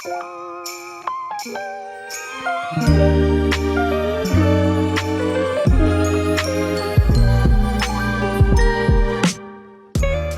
Hi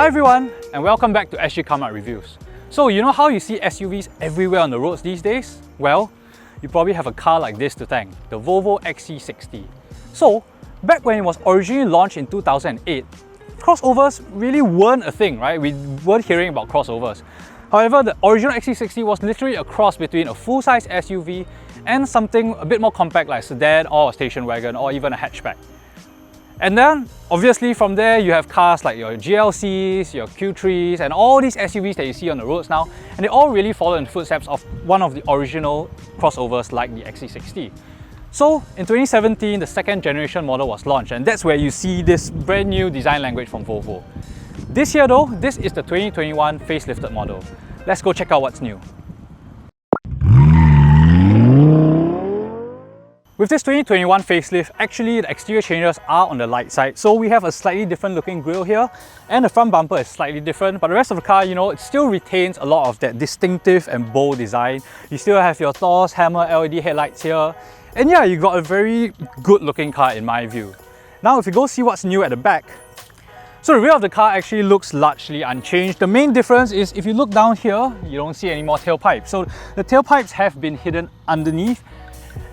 everyone, and welcome back to sgCarMart Reviews. So you know how you see SUVs everywhere on the roads these days? Well, you probably have a car like this to thank, the Volvo XC60. So, back when it was originally launched in 2008, crossovers really weren't a thing, right? We weren't hearing about crossovers. However, the original XC60 was literally a cross between a full-size SUV and something a bit more compact like a sedan or a station wagon or even a hatchback. And then, obviously from there, you have cars like your GLCs, your Q3s, and all these SUVs that you see on the roads now, and they all really follow in the footsteps of one of the original crossovers like the XC60. So, in 2017, the second generation model was launched, and that's where you see this brand new design language from Volvo. This year though, this is the 2021 facelifted model. Let's go check out what's new. With this 2021 facelift, actually the exterior changes are on the light side. So we have a slightly different looking grille here, and the front bumper is slightly different, but the rest of the car, you know, it still retains a lot of that distinctive and bold design. You still have your Thor's Hammer LED headlights here, and yeah, you got a very good looking car in my view. Now if you go see what's new at the back, so the rear of the car actually looks largely unchanged. The main difference is if you look down here, you don't see any more tailpipes. So the tailpipes have been hidden underneath.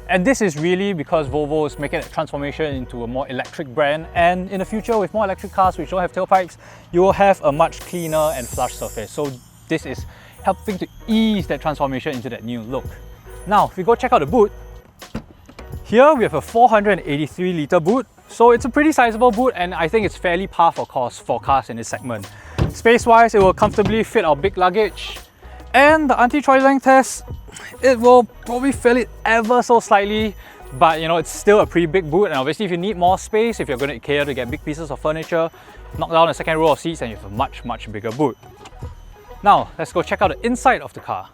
And this is really because Volvo is making a transformation into a more electric brand, and in the future with more electric cars which don't have tailpipes, you will have a much cleaner and flush surface. So this is helping to ease that transformation into that new look. Now, if we go check out the boot, here we have a 483 litre boot. So it's a pretty sizable boot, and I think it's fairly par for course for cars in this segment. Space-wise, it will comfortably fit our big luggage. And the anti-trolley test, it will probably fill it ever so slightly, but you know, it's still a pretty big boot, and obviously if you need more space, if you're going to IKEA to get big pieces of furniture, knock down a second row of seats and you have a much bigger boot. Now, let's go check out the inside of the car.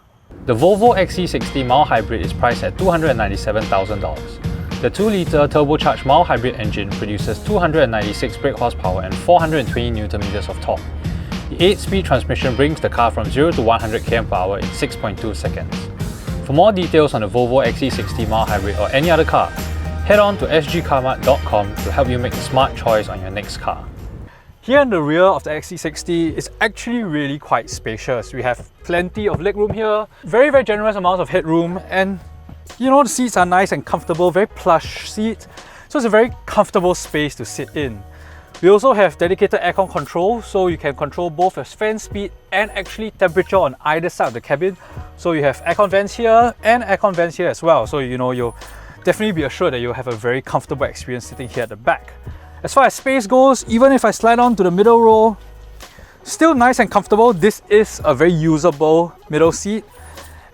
The Volvo XC60 mild hybrid is priced at $297,000. The 2-litre turbocharged mild hybrid engine produces 296 brake horsepower and 420 Nm of torque. The 8-speed transmission brings the car from 0 to 100 km/h in 6.2 seconds. For more details on the Volvo XC60 mild hybrid or any other car, head on to sgCarMart.com to help you make a smart choice on your next car. Here in the rear of the XC60, it's actually really quite spacious. We have plenty of legroom here, very generous amounts of headroom, and you know, the seats are nice and comfortable, very plush seats. So it's a very comfortable space to sit in. We also have dedicated aircon control, so you can control both your fan speed and actually temperature on either side of the cabin. So you have aircon vents here and aircon vents here as well. So you know, you'll definitely be assured that you'll have a very comfortable experience sitting here at the back. As far as space goes, even if I slide on to the middle row, still nice and comfortable. This is a very usable middle seat.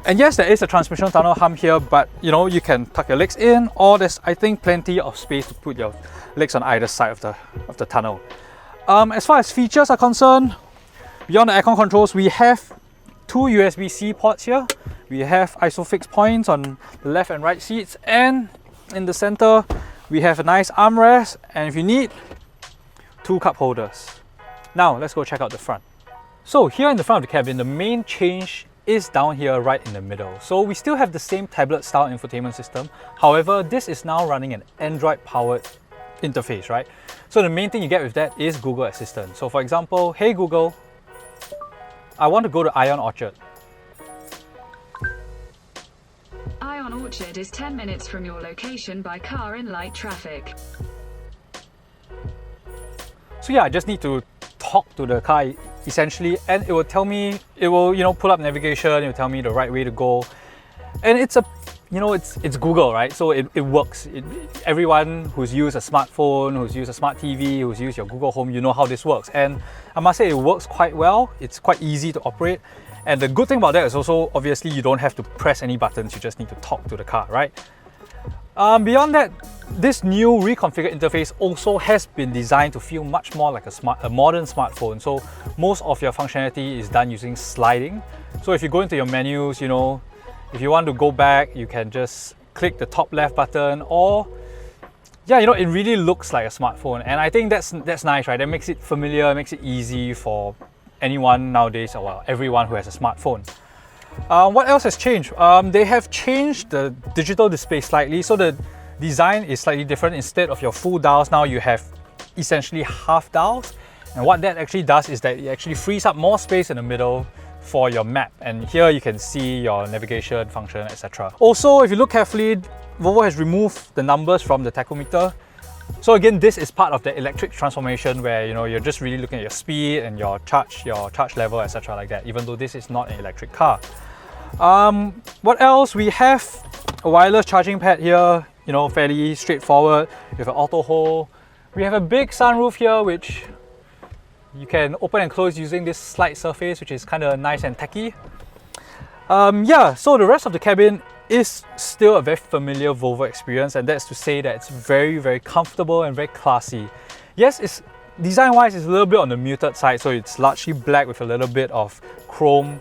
And yes, there is a transmission tunnel hump here, but you know, you can tuck your legs in, or there's, I think, plenty of space to put your legs on either side of the tunnel. As far as features are concerned, beyond the aircon controls, we have two USB-C ports here. We have ISOFIX points on the left and right seats, and in the center, we have a nice armrest, and if you need, two cup holders. Now, let's go check out the front. So here in the front of the cabin, the main change is down here right in the middle. So we still have the same tablet style infotainment system. However, this is now running an Android powered interface, right? So the main thing you get with that is Google Assistant. So for example, hey Google, I want to go to Ion Orchard. Ion Orchard is 10 minutes from your location by car in light traffic. So yeah, I just need to talk to the car essentially, and it will tell me, it will, you know, pull up navigation, it will tell me the right way to go. And it's a, you know, it's Google, right? So it works. Everyone who's used a smartphone, who's used a smart TV, who's used your Google Home, you know how this works. And I must say it works quite well. It's quite easy to operate. And the good thing about that is also, obviously, you don't have to press any buttons, you just need to talk to the car, right? Beyond that, this new reconfigured interface also has been designed to feel much more like a modern smartphone. So most of your functionality is done using sliding. So if you go into your menus, you know, if you want to go back, you can just click the top left button, or yeah, you know, it really looks like a smartphone. And I think that's nice, right? That makes it familiar, makes it easy for anyone nowadays, or well, everyone who has a smartphone. What else has changed? They have changed the digital display slightly, so the design is slightly different. Instead of your full dials, now you have essentially half dials. And what that actually does is that it actually frees up more space in the middle for your map. And here you can see your navigation function, etc. Also, if you look carefully, Volvo has removed the numbers from the tachometer. So again, this is part of the electric transformation where you're just really looking at your speed and your charge level, etc. like that, even though this is not an electric car. What else? We have a wireless charging pad here, fairly straightforward. We have an auto hold. We have a big sunroof here, which you can open and close using this slide surface, which is kind of nice and tacky. Yeah, so the rest of the cabin is still a very familiar Volvo experience, and that's to say that it's very, very comfortable and very classy. Yes, it's design-wise, it's a little bit on the muted side, so it's largely black with a little bit of chrome.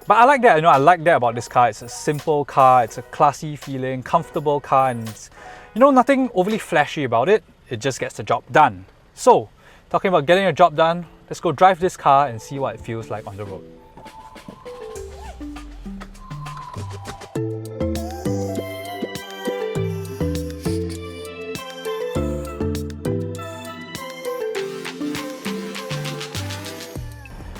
But I like that, I like that about this car. It's a simple car, it's a classy feeling, comfortable car, and it's, nothing overly flashy about it. It just gets the job done. So, talking about getting a job done, let's go drive this car and see what it feels like on the road.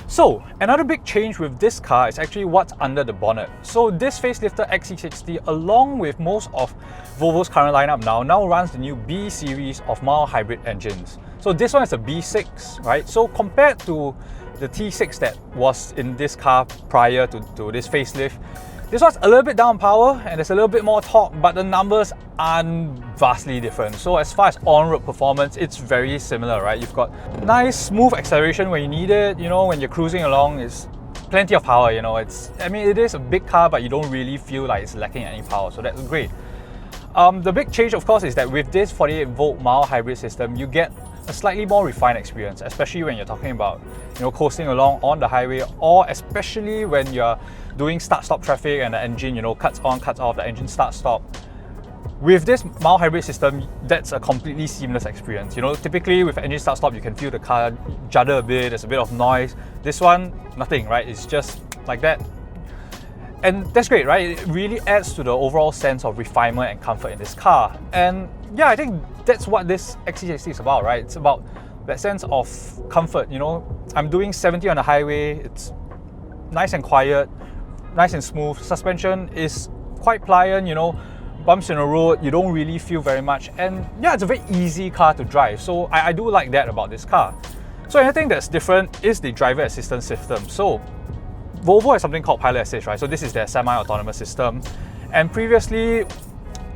So, another big change with this car is actually what's under the bonnet. So this facelifted XC60, along with most of Volvo's current lineup now runs the new B series of mild hybrid engines. So this one is a B6, right? So compared to the T6 that was in this car prior to this facelift, this one's a little bit down in power and there's a little bit more torque, but the numbers aren't vastly different. So as far as on-road performance, it's very similar, right? You've got nice smooth acceleration when you need it, when you're cruising along, it's plenty of power, it is a big car, but you don't really feel like it's lacking any power, so that's great. The big change, of course, is that with this 48-volt mild hybrid system, you get a slightly more refined experience, especially when you're talking about coasting along on the highway, or especially when you're doing start-stop traffic and the engine cuts on, cuts off, the engine start-stop. With this mild hybrid system, that's a completely seamless experience. Typically with engine start-stop, you can feel the car judder a bit, there's a bit of noise. This one, nothing, right? It's just like that. And that's great, right? It really adds to the overall sense of refinement and comfort in this car. And yeah, I think that's what this XC60 is about, right? It's about that sense of comfort. I'm doing 70 on the highway, it's nice and quiet, nice and smooth. Suspension is quite pliant, bumps in the road, you don't really feel very much. And yeah, it's a very easy car to drive. So I do like that about this car. So anything that's different is the driver assistance system. So Volvo has something called Pilot Assist, right? So this is their semi-autonomous system. And previously,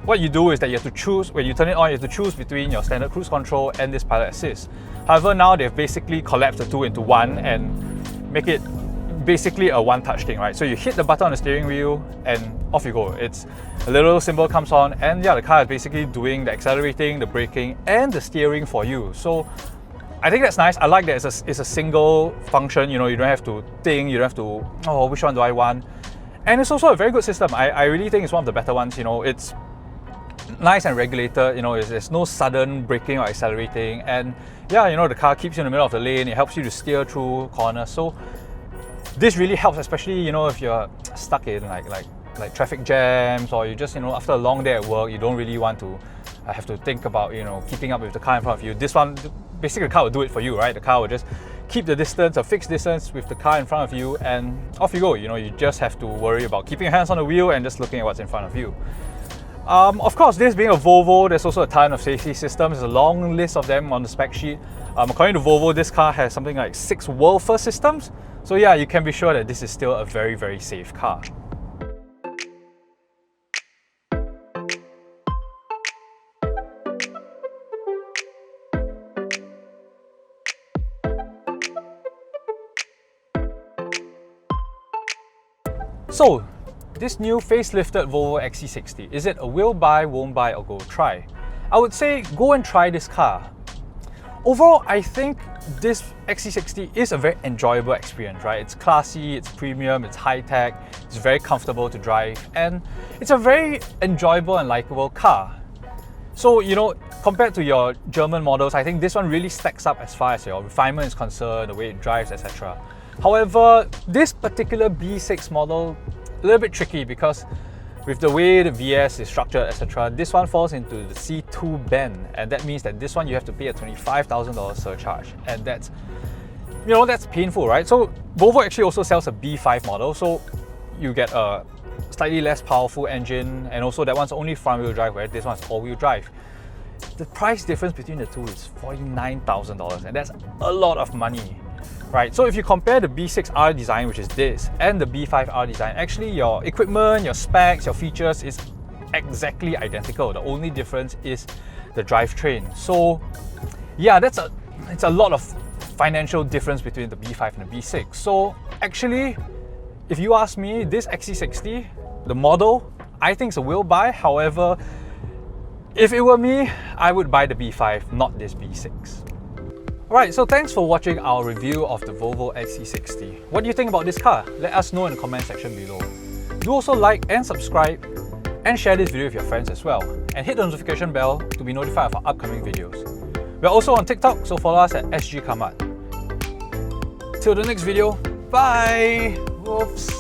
what you do is that you have to choose, when you turn it on, you have to choose between your standard cruise control and this Pilot Assist. However, now they've basically collapsed the two into one and make it basically a one-touch thing, right? So you hit the button on the steering wheel and off you go. It's a little symbol comes on, and yeah, the car is basically doing the accelerating, the braking, and the steering for you. So I think that's nice. I like that it's a single function. You don't have to think, you don't have to, oh, which one do I want? And it's also a very good system. I really think it's one of the better ones. It's nice and regulated. There's no sudden braking or accelerating, and yeah, the car keeps you in the middle of the lane. It helps you to steer through corners. So this really helps, especially if you're stuck in like traffic jams, or you just after a long day at work, you don't really want to have to think about keeping up with the car in front of you. This one, basically the car will do it for you, right? The car will just keep the distance, a fixed distance with the car in front of you, and off you go. You just have to worry about keeping your hands on the wheel and just looking at what's in front of you. Of course, this being a Volvo, there's also a ton of safety systems. There's a long list of them on the spec sheet. According to Volvo, this car has something like 6 world-first systems. So yeah, you can be sure that this is still a very, very safe car. So, this new facelifted Volvo XC60, is it a will buy, won't buy, or go try? I would say go and try this car. Overall, I think this XC60 is a very enjoyable experience, right? It's classy, it's premium, it's high-tech, it's very comfortable to drive, and it's a very enjoyable and likable car. So, compared to your German models, I think this one really stacks up as far as your refinement is concerned, the way it drives, etc. However, this particular B6 model a little bit tricky because with the way the VS is structured, etc., this one falls into the C2 band, and that means that this one you have to pay a $25,000 surcharge, and that's, you know, that's painful, right? So Volvo actually also sells a B5 model, so you get a slightly less powerful engine, and also that one's only front-wheel drive, whereas this one's all-wheel drive. The price difference between the two is $49,000, and that's a lot of money, right? So if you compare the B6R design, which is this, and the B5R design, actually your equipment, your specs, your features is exactly identical. The only difference is the drivetrain. So yeah, it's a lot of financial difference between the B5 and the B6. So actually, if you ask me, this XC60, the model, I think it's a will buy. However, if it were me, I would buy the B5, not this B6. Alright, so thanks for watching our review of the Volvo XC60. What do you think about this car? Let us know in the comment section below. Do also like and subscribe and share this video with your friends as well. And hit the notification bell to be notified of our upcoming videos. We're also on TikTok, so follow us at sgCarMart. Till the next video, bye! Whoops!